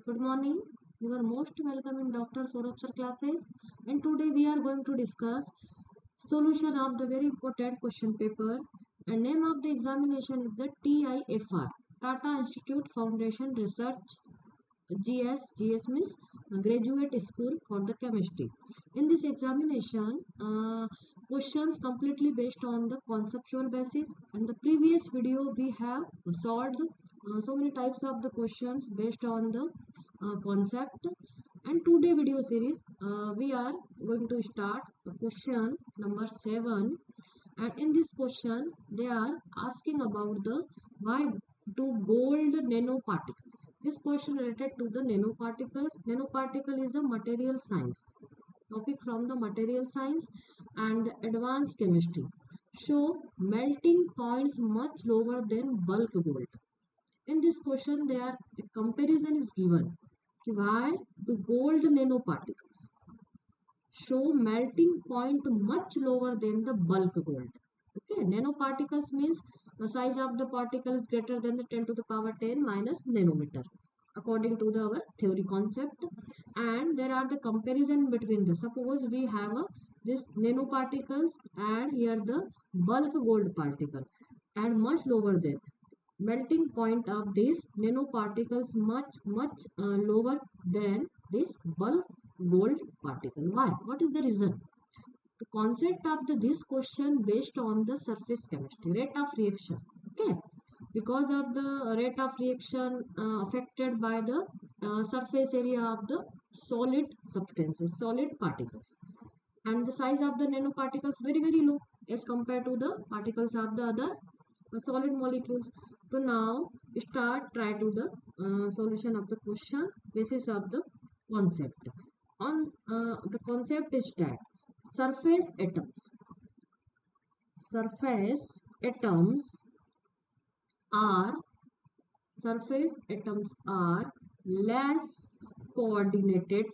Good morning. You are most welcome in Dr. Saurabh sir classes, and today we are going to discuss solution of the very important question paper. And name of the examination is the TIFR Tata Institute Foundation Research GS means Graduate School for the Chemistry. In this examination, questions completely based on the conceptual basis. And the previous video we have solved so many types of the questions based on the concept. And today video series we are going to start question number 7. And in this question they are asking about the why do gold nanoparticles. This question related to the nanoparticles. Nanoparticle is a material science topic from the material science and advanced chemistry. Show melting points much lower than bulk gold. In this question there a comparison is given. Why do gold nanoparticles show melting point much lower than the bulk gold? Okay, nanoparticles means the size of the particle is greater than the 10 to the power 10 minus nanometer according to our theory concept. And there are the comparison between the, suppose we have this nanoparticles and here the bulk gold particle, and much lower than melting point of these nanoparticles much lower than this bulk gold particle. Why? What is the reason? The concept of this question based on the surface chemistry, rate of reaction. Okay, because of the rate of reaction affected by the surface area of the solid substances, solid particles, and the size of the nanoparticles very low as compared to the particles of the other solid molecules. So now try to the solution of the question basis of the concept. On the concept is that surface atoms are less coordinated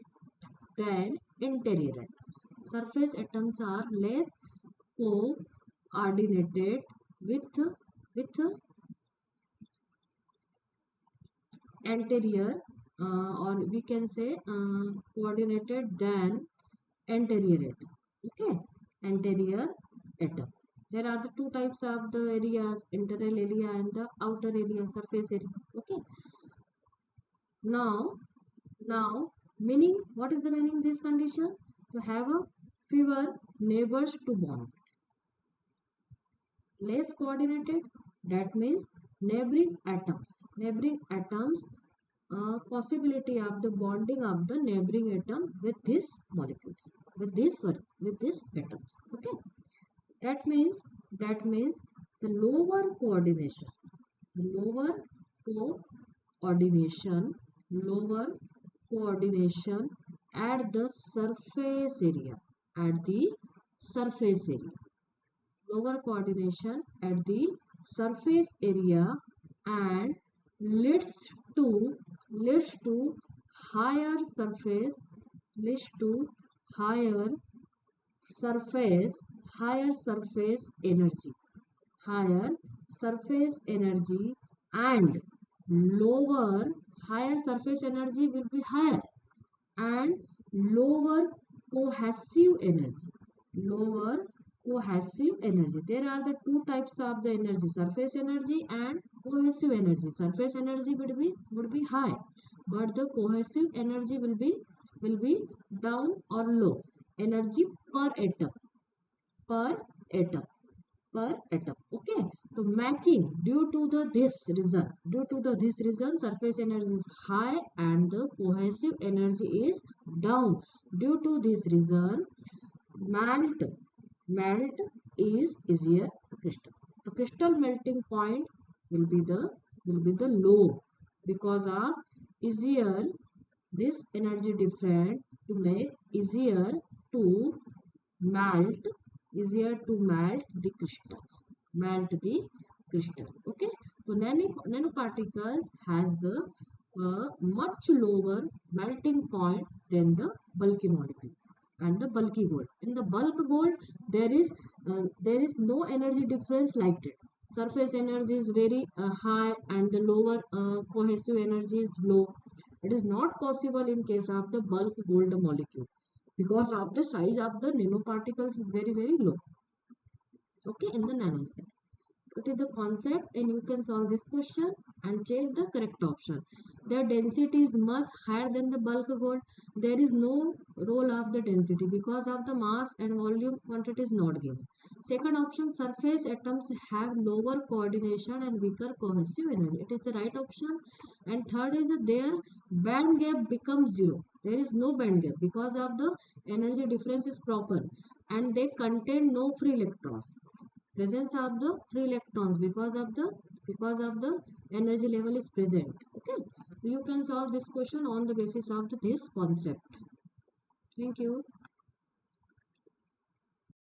than interior atoms. Surface atoms are less coordinated with anterior or we can say coordinated than anterior atom. Okay, anterior atom. There are the two types of the areas, internal area and the outer area, surface area. Okay. Now meaning, what is the meaning this condition? To have a fewer neighbors to bond. Less coordinated, that means neighboring atoms possibility of the bonding of the neighboring atom with these molecules, with these atoms. Okay, that means the lower coordination at the surface area, lower coordination at the surface area, and leads to higher surface energy, and lower higher surface energy will be higher and lower cohesive energy. There are the two types of the energy, surface energy and cohesive energy. Surface energy would be high, but the cohesive energy will be down or low. Energy per atom. Okay, so making due to this reason surface energy is high and the cohesive energy is down. Due to this reason melt is easier to crystal. The crystal melting point will be the low because of easier this energy different to make easier to melt the crystal. Okay, so nanoparticles has the much lower melting point than the bulky molecules and the bulky gold. In the bulk gold there is no energy difference like that. Surface energy is very high and the lower cohesive energy is low. It is not possible in case of the bulk gold molecule because of the size of the nanoparticles is very low. Okay, in the nanometer. What is the concept? And you can solve this question and check the correct option. The density is much higher than the bulk gold. There is no role of the density because of the mass and volume quantity is not given. Second option, surface atoms have lower coordination and weaker cohesive energy. It is the right option. And third is their band gap becomes zero. There is no band gap because of the energy difference is proper and they contain no free electrons, presence of the free electrons because of the energy level is present. Okay, you can solve this question on the basis of this concept. Thank you.